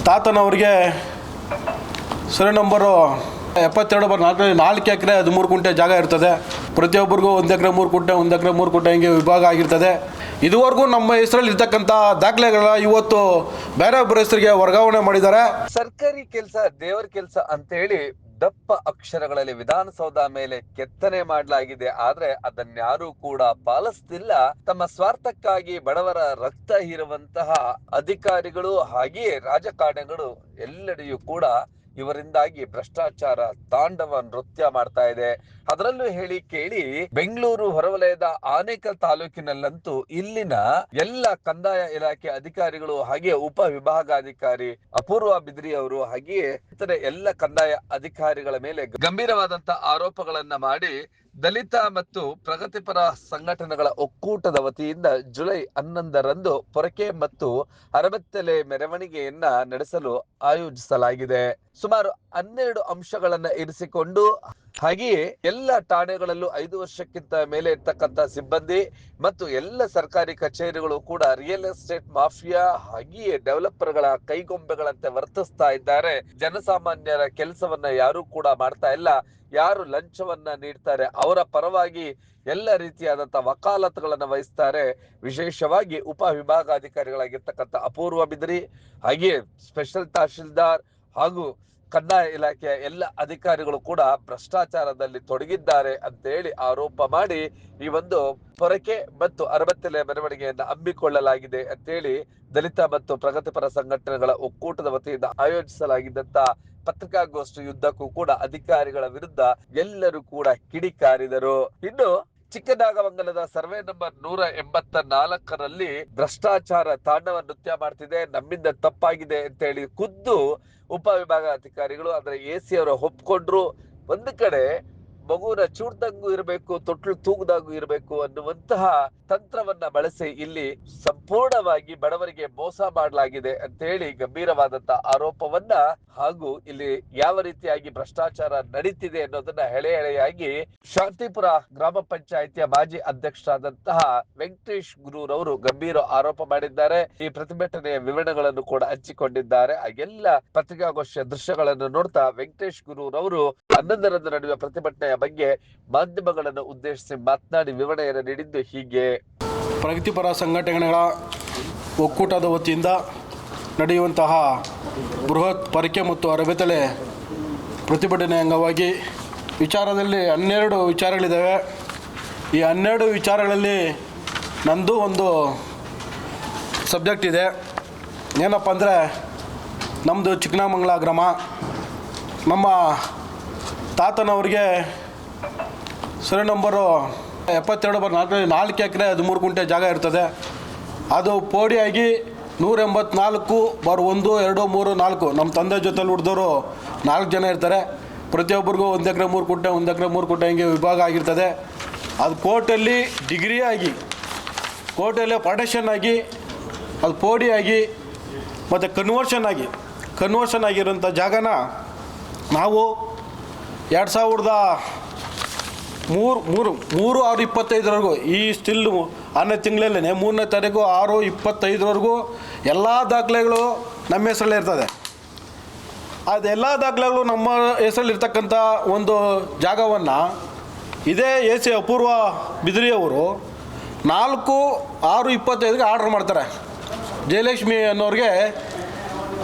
ತಾತನವ್ರಿಗೆ survey number 72/4 ಎಕರೆ 13 ಗುಂಟೆ ಜಾಗ ಇರ್ತದೆ. ಪ್ರತಿಯೊಬ್ಬರಿಗೂ 1 ಎಕರೆ 3 ಗುಂಟೆ 1 ಎಕರೆ 3 ಗುಂಟೆ ಹಿಂಗೆ ವಿಭಾಗ ಆಗಿರ್ತದೆ. ಇದುವರೆಗೂ ನಮ್ಮ ಹೆಸರಲ್ಲಿ ಇರ್ತಕ್ಕಂಥ ದಾಖಲೆಗಳ ಇವತ್ತು ಬೇರೆ ಒಬ್ಬರ ಹೆಸರಿಗೆ ವರ್ಗಾವಣೆ ಮಾಡಿದ್ದಾರೆ. ಸರ್ಕಾರಿ ಕೆಲಸ ದೇವರ ಕೆಲಸ ಅಂತ ಹೇಳಿ ದಪ್ಪ ಅಕ್ಷರಗಳಲ್ಲಿ ವಿಧಾನಸೌಧ ಮೇಲೆ ಕೆತ್ತನೆ ಮಾಡಲಾಗಿದೆ. ಆದ್ರೆ ಅದನ್ಯಾರೂ ಕೂಡ ಪಾಲಿಸ್ತಿಲ್ಲ. ತಮ್ಮ ಸ್ವಾರ್ಥಕ್ಕಾಗಿ ಬಡವರ ರಕ್ತ ಹೀರುವಂತಹ ಅಧಿಕಾರಿಗಳು ಹಾಗೆಯೇ ರಾಜಕಾರಣಿಗಳು ಎಲ್ಲೆಡೆಯೂ ಕೂಡ ಇವರಿಂದಾಗಿ ಭ್ರಷ್ಟಾಚಾರ ತಾಂಡವ ನೃತ್ಯ ಮಾಡ್ತಾ ಇದೆ. ಅದರಲ್ಲೂ ಹೇಳಿ ಕೇಳಿ ಬೆಂಗಳೂರು ಹೊರವಲಯದ ಆನೇಕಲ್ ತಾಲೂಕಿನಲ್ಲಂತೂ ಇಲ್ಲಿನ ಎಲ್ಲ ಕಂದಾಯ ಇಲಾಖೆ ಅಧಿಕಾರಿಗಳು ಹಾಗೆ ಉಪ ವಿಭಾಗಾಧಿಕಾರಿ ಅಪೂರ್ವ ಬಿದ್ರಿ ಅವರು ಹಾಗೆಯೇ ಇತರೆ ಎಲ್ಲ ಕಂದಾಯ ಅಧಿಕಾರಿಗಳ ಮೇಲೆ ಗಂಭೀರವಾದಂತಹ ಆರೋಪಗಳನ್ನ ಮಾಡಿ ದಲಿತ ಮತ್ತು ಪ್ರಗತಿಪರ ಸಂಘಟನೆಗಳ ಒಕ್ಕೂಟದ ವತಿಯಿಂದ ಜುಲೈ 11ರಂದು ಪೊರಕೆ ಮತ್ತು ಅರಬತ್ತಲೆ ಮೆರವಣಿಗೆಯನ್ನ ನಡೆಸಲು ಆಯೋಜಿಸಲಾಗಿದೆ. ಸುಮಾರು 12 ಅಂಶಗಳನ್ನ ಇರಿಸಿಕೊಂಡು ಹಾಗೆಯೇ ಎಲ್ಲ ಠಾಣೆಗಳಲ್ಲೂ 5 ವರ್ಷಕ್ಕಿಂತ ಮೇಲೆ ಇರ್ತಕ್ಕಂಥ ಸಿಬ್ಬಂದಿ ಮತ್ತು ಎಲ್ಲ ಸರ್ಕಾರಿ ಕಚೇರಿಗಳು ಕೂಡ ರಿಯಲ್ ಎಸ್ಟೇಟ್ ಮಾಫಿಯಾ ಹಾಗೆಯೇ ಡೆವಲಪರ್ಗಳ ಕೈಗೊಂಬೆಗಳಂತೆ ವರ್ತಿಸ್ತಾ ಇದ್ದಾರೆ. ಜನಸಾಮಾನ್ಯರ ಕೆಲಸವನ್ನ ಯಾರು ಕೂಡ ಮಾಡ್ತಾ ಇಲ್ಲ. ಯಾರು ಲಂಚವನ್ನ ನೀಡ್ತಾರೆ ಅವರ ಪರವಾಗಿ ಎಲ್ಲ ರೀತಿಯಾದಂತಹ ವಕಾಲತ್ತುಗಳನ್ನ ವಹಿಸ್ತಾರೆ. ವಿಶೇಷವಾಗಿ ಉಪ ವಿಭಾಗಾಧಿಕಾರಿಗಳಾಗಿರ್ತಕ್ಕಂಥ ಅಪೂರ್ವ ಬಿದ್ರಿ ಹಾಗೆಯೇ ಸ್ಪೆಷಲ್ ತಹಶೀಲ್ದಾರ್ ಹಾಗೂ ಕಂದಾಯ ಇಲಾಖೆಯ ಎಲ್ಲ ಅಧಿಕಾರಿಗಳು ಕೂಡ ಭ್ರಷ್ಟಾಚಾರದಲ್ಲಿ ತೊಡಗಿದ್ದಾರೆ ಅಂತ ಹೇಳಿ ಆರೋಪ ಮಾಡಿ ಈ ಒಂದು ಪೊರಕೆ ಮತ್ತು ಅರಬತ್ತಲೆ ಮೆರವಣಿಗೆಯನ್ನ ಹಮ್ಮಿಕೊಳ್ಳಲಾಗಿದೆ ಅಂತೇಳಿ ದಲಿತ ಮತ್ತು ಪ್ರಗತಿಪರ ಸಂಘಟನೆಗಳ ಒಕ್ಕೂಟದ ವತಿಯಿಂದ ಆಯೋಜಿಸಲಾಗಿದ್ದಂತ ಪತ್ರಿಕಾಗೋಷ್ಠಿ ಯುದ್ಧಕ್ಕೂ ಕೂಡ ಅಧಿಕಾರಿಗಳ ವಿರುದ್ಧ ಎಲ್ಲರೂ ಕೂಡ ಕಿಡಿಕಾರಿದರು. ಇನ್ನು ಚಿಕ್ಕನಾಗಮಂಗಲದ ಸರ್ವೆ ನಂಬರ್ 184ರಲ್ಲಿ ಭ್ರಷ್ಟಾಚಾರ ತಾಂಡವ ನೃತ್ಯ ಮಾಡ್ತಿದೆ, ನಮ್ಮಿಂದ ತಪ್ಪಾಗಿದೆ ಅಂತ ಹೇಳಿ ಖುದ್ದು ಉಪವಿಭಾಗಾಧಿಕಾರಿಗಳು ಅಂದ್ರೆ ಎಸಿ ಅವರು ಒಪ್ಕೊಂಡ್ರು. ಒಂದು ಕಡೆ ಮಗುವಿನ ಚೂಡ್ದಂಗೂ ಇರಬೇಕು, ತೊಟ್ಲು ತೂಗದಾಗೂ ಇರಬೇಕು ಅನ್ನುವಂತಹ ತಂತ್ರವನ್ನ ಬಳಸಿ ಇಲ್ಲಿ ಸಂಪೂರ್ಣವಾಗಿ ಬಡವರಿಗೆ ಮೋಸ ಮಾಡಲಾಗಿದೆ ಅಂತ ಹೇಳಿ ಗಂಭೀರವಾದಂತಹ ಆರೋಪವನ್ನ ಹಾಗೂ ಇಲ್ಲಿ ಯಾವ ರೀತಿಯಾಗಿ ಭ್ರಷ್ಟಾಚಾರ ನಡೀತಿದೆ ಅನ್ನೋದನ್ನ ಎಳೆಯಾಗಿ ಶಾಂತಿಪುರ ಗ್ರಾಮ ಪಂಚಾಯಿತಿಯ ಮಾಜಿ ಅಧ್ಯಕ್ಷರಾದಂತಹ ವೆಂಕಟೇಶ್ ಗುರೂರವರು ಗಂಭೀರ ಆರೋಪ ಮಾಡಿದ್ದಾರೆ. ಈ ಪ್ರತಿಭಟನೆಯ ವಿವರಣೆಗಳನ್ನು ಕೂಡ ಹಂಚಿಕೊಂಡಿದ್ದಾರೆ. ಹಾಗೆಲ್ಲ ಪತ್ರಿಕಾಗೋಷ್ಠಿಯ ದೃಶ್ಯಗಳನ್ನು ನೋಡ್ತಾ ವೆಂಕಟೇಶ್ ಗುರೂರವರು 11ರಂದು ನಡೆಯುವ ಪ್ರತಿಭಟನೆಯ ಬಗ್ಗೆ ಮಾಧ್ಯಮಗಳನ್ನು ಉದ್ದೇಶಿಸಿ ಮಾತನಾಡಿ ವಿವರಣೆಯನ್ನು ನೀಡಿದ್ದು ಹೀಗೆ. ಪ್ರಗತಿಪರ ಸಂಘಟನೆಗಳ ಒಕ್ಕೂಟದ ವತಿಯಿಂದ ನಡೆಯುವಂತಹ ಬೃಹತ್ ಪೊರಕೆ ಮತ್ತು ಅರಬತ್ತಲೆ ಪ್ರತಿಭಟನೆ ಅಂಗವಾಗಿ ವಿಚಾರದಲ್ಲಿ 12 ವಿಚಾರಗಳಿದ್ದಾವೆ. ಈ 12 ವಿಚಾರಗಳಲ್ಲಿ ನಂದು ಒಂದು ಸಬ್ಜೆಕ್ಟ್ ಇದೆ. ಏನಪ್ಪ ಅಂದರೆ ನಮ್ಮದು ಚಿಕ್ಕನಾಗಮಂಗಲ ಗ್ರಾಮ. ನಮ್ಮ ತಾತನವ್ರಿಗೆ ಸರ್ವೆ ನಂಬರು 72/4 ಎಕರೆ 13 ಗುಂಟೆ ಜಾಗ ಇರ್ತದೆ. ಅದು ಪೋಡಿಯಾಗಿ 184/1, 2, 3, 4 ನಮ್ಮ ತಂದೆ ಜೊತೆಲಿ ಹುಡ್ದವರು 4 ಜನ ಇರ್ತಾರೆ. ಪ್ರತಿಯೊಬ್ಬರಿಗೂ 1 ಎಕರೆ 3 ಗುಂಟೆ 1 ಎಕರೆ 3 ಗುಂಟೆ ಹಿಂಗೆ ವಿಭಾಗ ಆಗಿರ್ತದೆ. ಅದು ಕೋರ್ಟಲ್ಲಿ ಡಿಗ್ರಿ ಆಗಿ, ಕೋರ್ಟಲ್ಲಿ ಪಾರ್ಟಿಷನ್ ಆಗಿ, ಅದು ಪೋಡಿಯಾಗಿ ಮತ್ತು ಕನ್ವರ್ಷನ್ ಆಗಿರೋಂಥ ಜಾಗನ ನಾವು 2003-6-25 ಈ ಸ್ಟಿಲ್ 6ನೇ ತಿಂಗಳಲ್ಲೇ 3ನೇ ತಾರೀಕು 6-25 ಎಲ್ಲ ದಾಖಲೆಗಳು ನಮ್ಮ ಹೆಸರಲ್ಲೇ ಇರ್ತದೆ. ಅದೆಲ್ಲ ದಾಖಲೆಗಳು ನಮ್ಮ ಹೆಸರಲ್ಲಿರ್ತಕ್ಕಂಥ ಒಂದು ಜಾಗವನ್ನು ಇದೇ AC ಅಪೂರ್ವ ಬಿದ್ರಿಯವರು 4-6-25 ಆರ್ಡ್ರ್ ಮಾಡ್ತಾರೆ. ಜಯಲಕ್ಷ್ಮಿ ಅನ್ನೋರಿಗೆ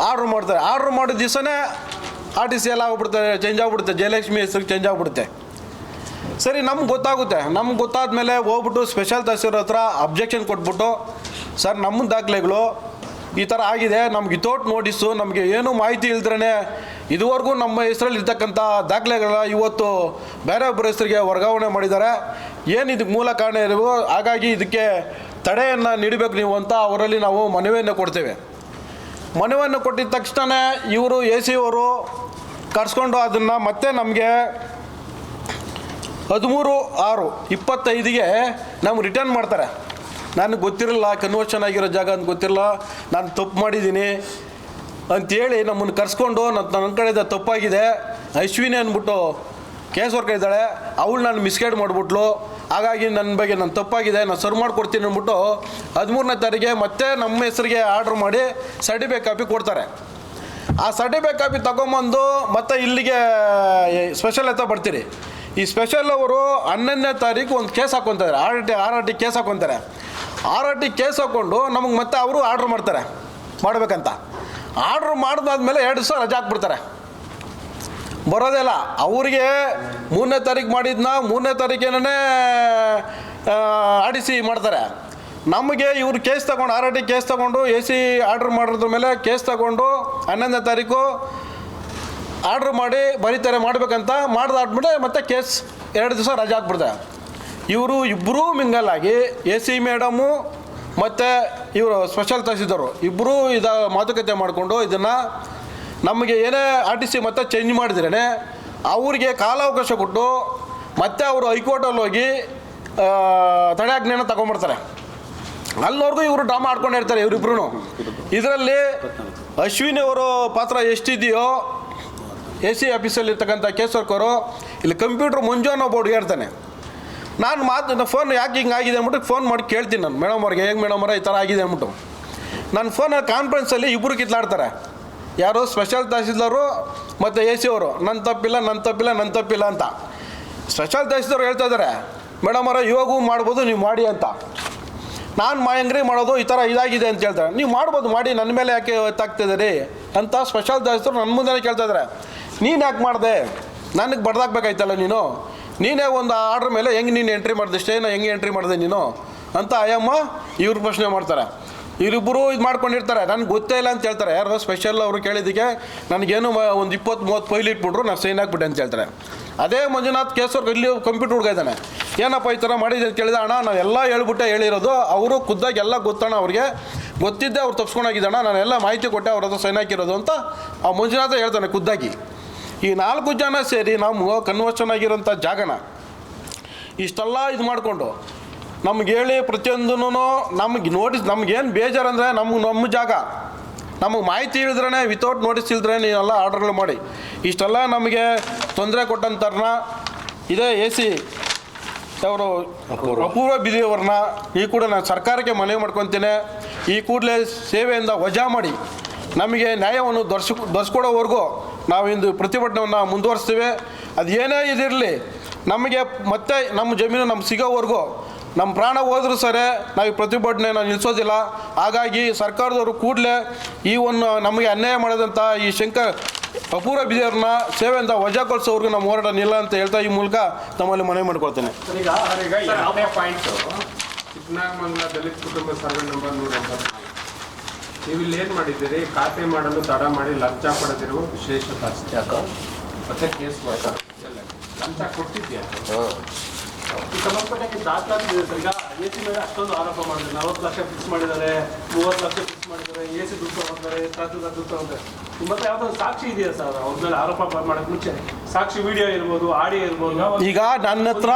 ಆರ್ಡ್ರ್ ಮಾಡ್ತಾರೆ. ಆರ್ಡ್ರ್ ಮಾಡಿದ ದಿವಸನೇ RTC ಎಲ್ಲ ಆಗ್ಬಿಡ್ತಾರೆ, ಚೇಂಜ್ ಆಗಿಬಿಡುತ್ತೆ, ಜಯಲಕ್ಷ್ಮಿ ಹೆಸರಿಗೆ ಚೇಂಜ್ ಆಗಿಬಿಡುತ್ತೆ. ಸರಿ, ನಮ್ಗೆ ಗೊತ್ತಾಗುತ್ತೆ. ನಮ್ಗೆ ಗೊತ್ತಾದ ಮೇಲೆ ಹೋಗ್ಬಿಟ್ಟು ಸ್ಪೆಷಲ್ ತಹಸೀಲ್ದಾರ್ ಹತ್ರ ಅಬ್ಜೆಕ್ಷನ್ ಕೊಟ್ಬಿಟ್ಟು, ಸರ್ ನಮ್ಮ ದಾಖಲೆಗಳು ಈ ಥರ ಆಗಿದೆ, ನಮ್ಗೆ ವಿತೌಟ್ ನೋಟಿಸು, ನಮಗೆ ಏನೂ ಮಾಹಿತಿ ಇಲ್ದ್ರೇ ಇದುವರೆಗೂ ನಮ್ಮ ಹೆಸರಲ್ಲಿ ಇರ್ತಕ್ಕಂಥ ದಾಖಲೆಗಳ ಇವತ್ತು ಬೇರೆ ಒಬ್ಬರ ಹೆಸರಿಗೆ ವರ್ಗಾವಣೆ ಮಾಡಿದ್ದಾರೆ. ಏನು ಇದಕ್ಕೆ ಮೂಲ ಕಾರಣ ಇರಬೇಕು, ಹಾಗಾಗಿ ಇದಕ್ಕೆ ತಡೆಯನ್ನು ನೀಡಬೇಕು ನೀವು ಅಂತ ಅವರಲ್ಲಿ ನಾವು ಮನವಿಯನ್ನು ಕೊಡ್ತೇವೆ. ಮನವಿಯನ್ನು ಕೊಟ್ಟಿದ ತಕ್ಷಣ ಇವರು AC ಅವರು ಕರ್ಸ್ಕೊಂಡು ಅದನ್ನು ಮತ್ತೆ ನಮಗೆ 13/6-25 ನಮ್ಗೆ ರಿಟರ್ನ್ ಮಾಡ್ತಾರೆ. ನನಗೆ ಗೊತ್ತಿರಲಿಲ್ಲ, ಕನ್ವರ್ಷನ್ ಆಗಿರೋ ಜಾಗ ಅಂತ ಗೊತ್ತಿರಲಿಲ್ಲ, ನಾನು ತಪ್ಪು ಮಾಡಿದ್ದೀನಿ ಅಂಥೇಳಿ ನಮ್ಮನ್ನು ಕರ್ಸ್ಕೊಂಡು ನನ್ನ ಕಡೆಯಿಂದ ತಪ್ಪಾಗಿದೆ ಅಶ್ವಿನಿ ಅಂದ್ಬಿಟ್ಟು ಕೇಸ್ ವರ್ಕ ಇದ್ದಾಳೆ, ಅವಳು ನಾನು ಮಿಸ್ಗೈಡ್ ಮಾಡಿಬಿಟ್ಲು, ಹಾಗಾಗಿ ನನ್ನ ಬಗ್ಗೆ ನಾನು ತಪ್ಪಾಗಿದೆ, ನಾನು ಸರ್ ಮಾಡಿಕೊಡ್ತೀನಿ ಅಂದ್ಬಿಟ್ಟು 13ನೇ ತಾರೀಕಿಗೆ ಮತ್ತೆ ನಮ್ಮ ಹೆಸರಿಗೆ ಆರ್ಡ್ರ್ ಮಾಡಿ ಸರ್ಟಿಫಿಕೇಟ್ ಕಾಪಿ ಕೊಡ್ತಾರೆ. ಆ ಸರ್ಟಿಫಿಕೇಟ್ ಕಾಪಿ ತಗೊಂಬಂದು ಮತ್ತೆ ಇಲ್ಲಿಗೆ ಸ್ಪೆಷಲ್ ಹತ್ರ ಬರ್ತೀರಿ. ಈ ಸ್ಪೆಷಲ್ ಅವರು 11ನೇ ತಾರೀಕು ಒಂದು ಕೇಸ್ ಹಾಕ್ಕೊತಾರೆ, ಆರ್ ಆರ್ ಟಿ ಕೇಸ್ ಹಾಕ್ಕೊತಾರೆ. ಆರ್ ಆರ್ ಟಿ ಕೇಸ್ ಹಾಕ್ಕೊಂಡು ನಮಗೆ ಮತ್ತೆ ಅವರು ಆರ್ಡ್ರ್ ಮಾಡ್ತಾರೆ ಮಾಡಬೇಕಂತ. ಆರ್ಡ್ರ್ ಮಾಡಿದಾದ್ಮೇಲೆ 2 ದಿವಸ ರಜೆ ಹಾಕ್ಬಿಡ್ತಾರೆ, ಬರೋದೇ ಇಲ್ಲ. ಅವ್ರಿಗೆ 3ನೇ ತಾರೀಕು ಮಾಡಿದ್ನ 3ನೇ ತಾರೀಕೇನೇ ಆಡಿಸಿ ಮಾಡ್ತಾರೆ. ನಮಗೆ ಇವರು ಕೇಸ್ ತಗೊಂಡು ಆರ್ ಆರ್ ಟಿ ಕೇಸ್ ತಗೊಂಡು ಎ ಸಿ ಆರ್ಡ್ರ್ ಮಾಡಿದ್ರ ಮೇಲೆ ಕೇಸ್ ತಗೊಂಡು 11ನೇ ತಾರೀಕು ಆರ್ಡ್ರ್ ಮಾಡಿ ಬರೀತಾರೆ ಮಾಡಬೇಕಂತ. ಮಾಡಿದಾದ್ಮೇಲೆ ಮತ್ತೆ ಕೇಸ್ 2 ದಿವಸ ರಜೆ ಹಾಕ್ಬಿಡ್ತಾರೆ. ಇವರು ಇಬ್ಬರೂ ಮಿಂಗಲ್ಲಾಗಿ ಎ ಸಿ ಮೇಡಮು ಮತ್ತು ಇವರು ಸ್ಪೆಷಲ್ ತಹಸೀಲ್ದಾರು ಇಬ್ಬರೂ ಮಾತುಕತೆ ಮಾಡಿಕೊಂಡು ಇದನ್ನು ನಮಗೆ ಏನೇ ಆರ್ ಟಿ ಸಿ ಮತ್ತೆ ಚೇಂಜ್ ಮಾಡಿದ್ರೇ ಅವ್ರಿಗೆ ಕಾಲಾವಕಾಶ ಕೊಟ್ಟು ಮತ್ತೆ ಅವರು ಹೈಕೋರ್ಟಲ್ಲಿ ಹೋಗಿ ತಡೆಯಾಜ್ಞೆನ ತಗೊಂಡ್ಬರ್ತಾರೆ. ಅಲ್ಲಿವರೆಗೂ ಇವರು ಡ್ರಾಮಾ ಆಡ್ಕೊಂಡಿರ್ತಾರೆ ಇವರಿಬ್ರು. ಇದರಲ್ಲಿ ಅಶ್ವಿನಿ ಅವರು ಪಾತ್ರ ಎಷ್ಟಿದೆಯೋ ಎ ಸಿ ಆಫೀಸಲ್ಲಿ ಇರ್ತಕ್ಕಂಥ ಕೇಸ್ ವರ್ಕರು, ಇಲ್ಲಿ ಕಂಪ್ಯೂಟ್ರ್ ಮಂಜು ಅನ್ನೋ ಒಬ್ಬ ಹುಡುಗ ಇರ್ತಾನೆ. ನಾನು ಫೋನ್ ಯಾಕೆ ಹಿಂಗೆ ಆಗಿದೆ ಅಂದ್ಬಿಟ್ಟು ಫೋನ್ ಮಾಡಿ ಕೇಳ್ತೀನಿ ನಾನು ಮೇಡಮ್ ಅವ್ರಿಗೆ, ಹೇಗೆ ಮೇಡಮ್ ಅವರ ಈ ಥರ ಆಗಿದೆ ಅಂದ್ಬಿಟ್ಟು. ನನ್ನ ಫೋನಲ್ಲಿ ಕಾನ್ಫರೆನ್ಸಲ್ಲಿ ಇಬ್ಬರು ಕಿತ್ಲಾಡ್ತಾರೆ, ಯಾರು ಸ್ಪೆಷಲ್ ತಹಸೀಲ್ದಾರು ಮತ್ತು ಎ ಸಿ ಅವರು. ನನ್ನ ತಪ್ಪಿಲ್ಲ ಅಂತ. ಸ್ಪೆಷಲ್ ತಹಸೀಲ್ದಾರು ಹೇಳ್ತಾ ಇದ್ದಾರೆ, ಮೇಡಮ್ ಅವರ ಇವಾಗೂ ಮಾಡ್ಬೋದು ನೀವು ಮಾಡಿ ಅಂತ. ನಾನು ಹೆಂಗ್ರಿ ಮಾಡೋದು ಈ ಥರ ಇದಾಗಿದೆ ಅಂತ ಹೇಳ್ತಾರೆ. ನೀವು ಮಾಡ್ಬೋದು ಮಾಡಿ, ನನ್ನ ಮೇಲೆ ಯಾಕೆ ಒತ್ತಾಗ್ತಿದ್ದೀರಿ ಅಂತ ಸ್ಪೆಷಲ್ ತಹಸೀಲ್ದಾರು ನನ್ನ ಮುಂದೆ ಕೇಳ್ತಾ ಇದ್ದಾರೆ. ನೀನು ಯಾಕೆ ಮಾಡಿದೆ, ನನಗೆ ಬಡ್ದಾಕ್ಬೇಕಾಯ್ತಲ್ಲ ನೀನೇ ಒಂದು ಆರ್ಡ್ರ್ ಮೇಲೆ ಹೆಂಗೆ ನೀನು ಎಂಟ್ರಿ ಮಾಡಿದೆ, ಸ್ಟೇನ ಹೆಂಗೆ ಎಂಟ್ರಿ ಮಾಡಿದೆ ನೀನು ಅಂತ ಅಯ್ಯಮ್ಮ ಇವ್ರು ಪ್ರಶ್ನೆ ಮಾಡ್ತಾರೆ. ಇವರಿಬ್ಬರು ಇದು ಮಾಡ್ಕೊಂಡಿರ್ತಾರೆ. ನನಗೆ ಗೊತ್ತೇ ಇಲ್ಲ ಅಂತ ಹೇಳ್ತಾರೆ. ಯಾರೋ ಸ್ಪೆಷಲ್ ಅವರು ಕೇಳಿದ್ದಕ್ಕೆ ನನಗೇನು ಒಂದು 20-30 ಫೈಲ್ ಇಟ್ಬಿಟ್ರು, ನಾನು ಸೈನ್ ಹಾಕ್ಬಿಟ್ಟೆ ಅಂತ ಹೇಳ್ತಾರೆ. ಅದೇ ಮಂಜುನಾಥ್ ಕೇಸವ್ರಿಗೆ ಇಲ್ಲಿ ಕಂಪ್ಯೂಟರ್ ಹುಡುಗ ಇದ್ದಾನೆ. ಏನಪ್ಪ ಈ ಥರ ಮಾಡಿದೆ ಅಂತ ಕೇಳಿದೆ. ಅಣ್ಣ ನಾನು ಎಲ್ಲ ಹೇಳಿರೋದು, ಅವರು ಖುದ್ದಾಗಿ ಎಲ್ಲ ಗೊತ್ತಣ್ಣ, ಅವ್ರಿಗೆ ಗೊತ್ತಿದ್ದೆ ಅವ್ರು ತಪ್ಸ್ಕೊಂಡೋಗಿದ್ದಣ್ಣ, ನಾನೆಲ್ಲ ಮಾಹಿತಿ ಕೊಟ್ಟೆ, ಅವ್ರ ಹತ್ರ ಸೈನ್ ಹಾಕಿರೋದು ಅಂತ ಆ ಮಂಜುನಾಥ ಹೇಳ್ತಾನೆ ಖುದ್ದಾಗಿ. ಈ 4 ಜನ ಸೇರಿ ನಾವು ಕನ್ವರ್ಷನ್ ಆಗಿರೋಂಥ ಜಾಗನ ಇಷ್ಟೆಲ್ಲ ಇದು ಮಾಡಿಕೊಂಡು ನಮ್ಗೆ ಹೇಳಿ ಪ್ರತಿಯೊಂದೂ ನಮಗೆ ನೋಟಿಸ್, ನಮಗೇನು ಬೇಜಾರಂದರೆ ನಮ್ಮ ಜಾಗ ನಮಗೆ ಮಾಹಿತಿ ಇಳಿದ್ರೇ ವಿತೌಟ್ ನೋಟಿಸ್ ಇಲ್ದ್ರೆ ನೀವೆಲ್ಲ ಆರ್ಡರ್ಗಳು ಮಾಡಿ ಇಷ್ಟೆಲ್ಲ ನಮಗೆ ತೊಂದರೆ ಕೊಟ್ಟಂತಾರನ್ನ ಇದೇ ಎ ಸಿ ಅವರು ಅಪೂರ್ವ ಬಿದಿಯವ್ರನ್ನ ಈ ಕೂಡ ನಾನು ಸರ್ಕಾರಕ್ಕೆ ಮನವಿ ಮಾಡ್ಕೊತೀನಿ. ಈ ಕೂಡಲೇ ಸೇವೆಯಿಂದ ವಜಾ ಮಾಡಿ ನಮಗೆ ನ್ಯಾಯವನ್ನು ದೊರಸ್ಕೊಡೋವರೆಗೂ ನಾವು ಇಂದು ಪ್ರತಿಭಟನೆಯನ್ನು ಮುಂದುವರಿಸ್ತೀವಿ. ಅದು ಏನೇ ಇದಿರಲಿ, ನಮಗೆ ಮತ್ತೆ ನಮ್ಮ ಜಮೀನು ನಮ್ಗೆ ಸಿಗೋವರೆಗೂ ನಮ್ಮ ಪ್ರಾಣ ಹೋದ್ರೂ ಸರಿ ನಾವು ಈ ಪ್ರತಿಭಟನೆಯನ್ನು ನಿಲ್ಲಿಸೋದಿಲ್ಲ. ಹಾಗಾಗಿ ಸರ್ಕಾರದವರು ಕೂಡಲೇ ಈ ಒಂದು ನಮಗೆ ಅನ್ಯಾಯ ಮಾಡೋದಂಥ ಈ ಅಪೂರ್ವ ಬಿದಿಯವ್ರನ್ನ ಸೇವೆಯಿಂದ ವಜಾಗೊಳಿಸೋವರೆಗೂ ನಮ್ಮ ಹೋರಾಟ ನಿಲ್ಲ ಅಂತ ಹೇಳ್ತಾ ಈ ಮೂಲಕ ತಮ್ಮಲ್ಲಿ ಮನವಿ ಮಾಡ್ಕೊಳ್ತೇನೆ. ಚಿಕ್ಕನಾಗಮಂಗಲ ದಲಿತ ಕುಟುಂಬ ಸರ್ವೆ ನಂಬರ್ 184 ನೀವು ಇಲ್ಲಿ ಏನು ಮಾಡಿದ್ದೀರಿ? ಖಾತೆ ಮಾಡಲು ತಡ ಮಾಡಿ ಲಂಚ ಪಡೆದಿರುವ ವಿಶೇಷ ತಹಸೀಲ್ದಾರ್ ಮತ್ತೆ ಕೇಸ್ ಮಾಡ್ತಾರೆ. ಲಂಚ ಕೊಟ್ಟಿದ್ಯಾ? ಈ ಸಂಬಂಧಪಟ್ಟ ದಾಖಲಾತಿದೆ ಸರ್. ಈಗ ಎ ಸಿ ಮೇಲೆ ಅಷ್ಟೊಂದು ಆರೋಪ ಮಾಡಿದ್ದಾರೆ. 40 ಲಕ್ಷ ಫಿಕ್ಸ್ ಮಾಡಿದ್ದಾರೆ, 30 ಲಕ್ಷ ಫಿಕ್ಸ್ ಮಾಡಿದ್ದಾರೆ, ಎ ಸಿ ದುಡ್ಡು ತಗೊಂತಾರೆ, ತಹಸೀಲ್ದಾರ್ ದುಡ್ಡು ತಗೊಂತಾರೆ. ನಿಮ್ಮ ಹತ್ರ ಯಾವುದೋ ಸಾಕ್ಷಿ ಇದೆಯಾ ಸರ್? ಅವ್ರ ಮೇಲೆ ಆರೋಪ ಮಾಡೋಕ್ಕೆ ಮುಂಚೆ ಸಾಕ್ಷಿ ವಿಡಿಯೋ ಇರ್ಬೋದು, ಆಡಿಯೋ ಇರ್ಬೋದು. ಈಗ ನನ್ನ ಹತ್ರ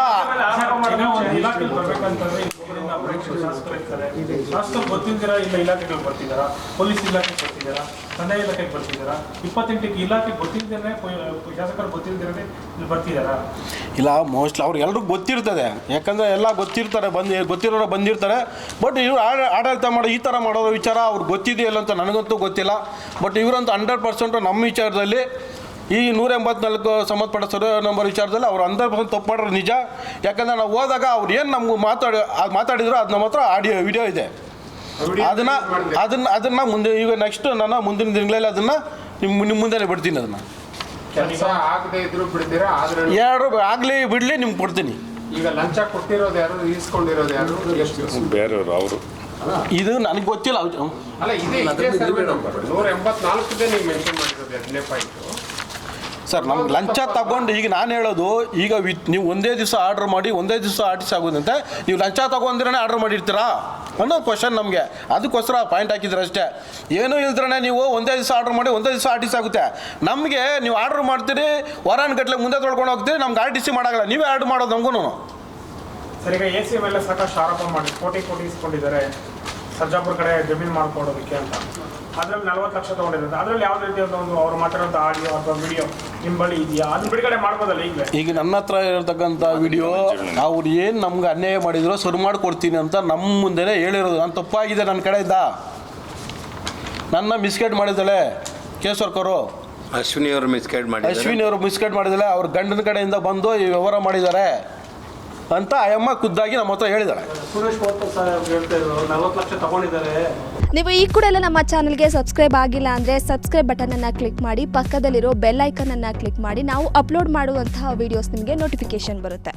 ಇಲಾಖೆಗೆ ಬರ್ಬೇಕಂತಂದ್ರೆ ಶಾಸಕರು ಇರ್ತಾರೆ, ಶಾಸಕರು ಗೊತ್ತಿದ್ದೀರಾ ಇಲ್ಲ ಇಲಾಖೆಗಳು ಬರ್ತಿದ್ದಾರಾ, ಪೊಲೀಸ್ ಇಲಾಖೆಗೆ ಬರ್ತಿದ್ದಾರಾ, ಕಂದಾಯ ಇಲಾಖೆಗೆ ಬರ್ತಿದ್ದಾರಾ, 28 ಇಲಾಖೆಗೆ ಗೊತ್ತಿದ್ದೇನೆ ಶಾಸಕರು ಗೊತ್ತಿದ್ದೇನೆ ಇಲ್ಲಿ ಬರ್ತಿದ್ದಾರಾ? ಇಲ್ಲ, ಮೋಸ್ಟ್ಲಿ ಅವ್ರಿಗೆಲ್ರಿಗೂ ಗೊತ್ತಿರ್ತದೆ. ಯಾಕಂದರೆ ಎಲ್ಲ ಗೊತ್ತಿರೋರು ಬಂದಿರ್ತಾರೆ. ಬಟ್ ಇವ್ರು ಆಡಳಿತ ಮಾಡೋ ಈ ಥರ ಮಾಡೋದ್ರ ವಿಚಾರ ಅವ್ರಿಗೆ ಗೊತ್ತಿದೆಯಲ್ಲ ಅಂತ ನನಗಂತೂ ಗೊತ್ತಿಲ್ಲ. ಬಟ್ ಇವರಂತೂ 100% ನಮ್ಮ ವಿಚಾರದಲ್ಲಿ ಈ 184 ಸಂಬಂಧಪಟ್ಟ ಸರ್ವೆ ನಂಬರ್ ವಿಚಾರದಲ್ಲಿ ಅವ್ರು 100% ತಪ್ಪು ಮಾಡೋರು ನಿಜ. ಯಾಕಂದರೆ ನಾವು ಹೋದಾಗ ಅವ್ರು ಏನು ನಮ್ಗೆ ಮಾತಾಡಿದ್ರು ಅದು ನಮ್ಮ ಹತ್ರ ವಿಡಿಯೋ ಇದೆ. ಅದನ್ನು ಮುಂದೆ ಈಗ ನೆಕ್ಸ್ಟ್ ನಾನು ಮುಂದಿನ ದಿನಗಳಲ್ಲಿ ಅದನ್ನು ನಿಮ್ಮ ಮುಂದೆನೇ ಬಿಡ್ತೀನಿ. ಅದನ್ನು ಕೆಲಸ ಆಗದೆ ಇದ್ರು ಬಿಡ್ತೀರಾ? ಆದ್ರೆ ಯಾರು ಆಗಲಿ ಬಿಡಲಿ ನಿಮ್ಗೆ ಕೊಡ್ತೀನಿ. ಈಗ ಲಂಚ ಕೊಟ್ಟಿರೋದು ಯಾರು, ಈಸ್ಕೊಂಡಿರೋದು ಯಾರು, ಎಷ್ಟು ಬೇರೆಯವರು ಅವರು? ಇದು ನನಗೆ ಗೊತ್ತಿಲ್ಲ. ಅಲ್ಲ, ಇದೇ ಸರ್ವೆ ನಂಬರ್ 184 ನೀವು ಮೆನ್ಷನ್ ಮಾಡಿರೋದು 2ನೇ ಪಾಯಿಂಟ್. ಸರ್, ನಮ್ಗೆ ಲಂಚ ತಗೊಂಡು ಈಗ ನಾನು ಹೇಳೋದು, ಈಗ ನೀವು ಒಂದೇ ದಿವಸ ಆರ್ಡ್ರ್ ಮಾಡಿ ಒಂದೇ ದಿವಸ ಆರ್ಟಿಸ್ ಆಗೋದಂತೆ ನೀವು ಲಂಚ ತಗೊಂಡ್ರೆ ಆರ್ಡ್ರ್ ಮಾಡಿರ್ತೀರಾ ಅನ್ನೋ ಕ್ವಶನ್ ನಮಗೆ. ಅದಕ್ಕೋಸ್ಕರ ಪಾಯಿಂಟ್ ಹಾಕಿದ್ರೆ ಅಷ್ಟೇ. ಏನೂ ಇಲ್ದ್ರೆ ನೀವು ಒಂದೇ ದಿವಸ ಆರ್ಡ್ರ್ ಮಾಡಿ ಒಂದೇ ದಿವಸ ಆರ್ಟಿಸ್ ಆಗುತ್ತೆ. ನಮಗೆ ನೀವು ಆರ್ಡ್ರ್ ಮಾಡ್ತೀರಿ, ವಾರಾನ್ಗಟ್ಲೆ ಮುಂದೆ ತೊಳ್ಕೊಂಡು ಹೋಗ್ತೀರಿ, ನಮ್ಗೆ ಆರ್ಟಿಸಿ ಮಾಡೋಲ್ಲ. ನೀವೇ ಆರ್ಡ್ರ್ ಮಾಡೋದು ನಮಗೂ. ಸರ್, ಈಗ ಎ ಸಿ ಮೇಲೆ ಸಾಕಷ್ಟು ಆರೋಪ ಮಾಡಿ ಕೋಟಿ ಇಸ್ಕೊಂಡಿದ್ದಾರೆ ಸರ್ಜಾಪುರ ಕಡೆ ಜಮೀನು ಮಾಡ್ಕೊಡೋದಕ್ಕೆ ಅಂತ. ಅದರಲ್ಲಿ 40 ಲಕ್ಷ ತೊಗೊಂಡಿದ್ದಾರೆ. ಅದರಲ್ಲಿ ಯಾವ ರೀತಿಯಾದ ಒಂದು ಅವ್ರು ಮಾತಾಡೋಂಥ ಆಡಿಯೋ ಅಥವಾ ವಿಡಿಯೋ ನಿಮ್ಮ ಬಳಿ ಇದೆಯಾ? ಅದನ್ನ ಬಿಡುಗಡೆ ಮಾಡ್ಬೋದಲ್ಲ ಈಗ ನನ್ನ ಹತ್ರ ಇರತಕ್ಕಂಥ ವಿಡಿಯೋ ಅವ್ರು ಏನು ನಮ್ಗೆ ಅನ್ಯಾಯ ಮಾಡಿದ್ರು ಸರಿ ಮಾಡಿಕೊಡ್ತೀನಿ ಅಂತ ನಮ್ಮ ಮುಂದೆನೇ ಹೇಳಿರೋದು. ನಾನು ತಪ್ಪಾಗಿದೆ ನನ್ನ ಕಡೆಯಿಂದ, ನನ್ನ ಮಿಸ್ಗೈಡ್ ಮಾಡಿದ್ದಾಳೆ. ಕೇಸ್ ವರ್ಕರು ಅಶ್ವಿನಿ ಅವರು ಮಿಸ್ಗೈಡ್ ಮಾಡಿ ಅಶ್ವಿನಿ ಅವರು ಮಿಸ್ಗೈಡ್ ಮಾಡಿದರೆ ಅವ್ರ ಗಂಡನ ಕಡೆಯಿಂದ ಬಂದು ಈ ವ್ಯವಹಾರ ಮಾಡಿದ್ದಾರೆ ಅಂತ ಅಯ್ಯಮ್ಮ ಖುದ್ದಾಗಿ ನಮ್ಮ ಹತ್ರ ಹೇಳಿದ್ದಾರೆ. ಸುರೇಶ್ ಪೋರ್ಟರ್ ಸರ್ ಹೇಳ್ತಾ ಇದ್ರು 40 ಲಕ್ಷ ತಗೊಂಡಿದ್ದಾರೆ. ನೀವು ಈ ಕೂಡ ಎಲ್ಲ ನಮ್ಮ ಚಾನಲ್ಗೆ ಸಬ್ಸ್ಕ್ರೈಬ್ ಆಗಿಲ್ಲ ಅಂದರೆ ಸಬ್ಸ್ಕ್ರೈಬ್ ಬಟನನ್ನು ಕ್ಲಿಕ್ ಮಾಡಿ, ಪಕ್ಕದಲ್ಲಿರೋ ಬೆಲ್ ಐಕನನ್ನು ಕ್ಲಿಕ್ ಮಾಡಿ. ನಾವು ಅಪ್ಲೋಡ್ ಮಾಡುವಂತಹ ವೀಡಿಯೋಸ್ ನಿಮಗೆ ನೋಟಿಫಿಕೇಶನ್ ಬರುತ್ತೆ.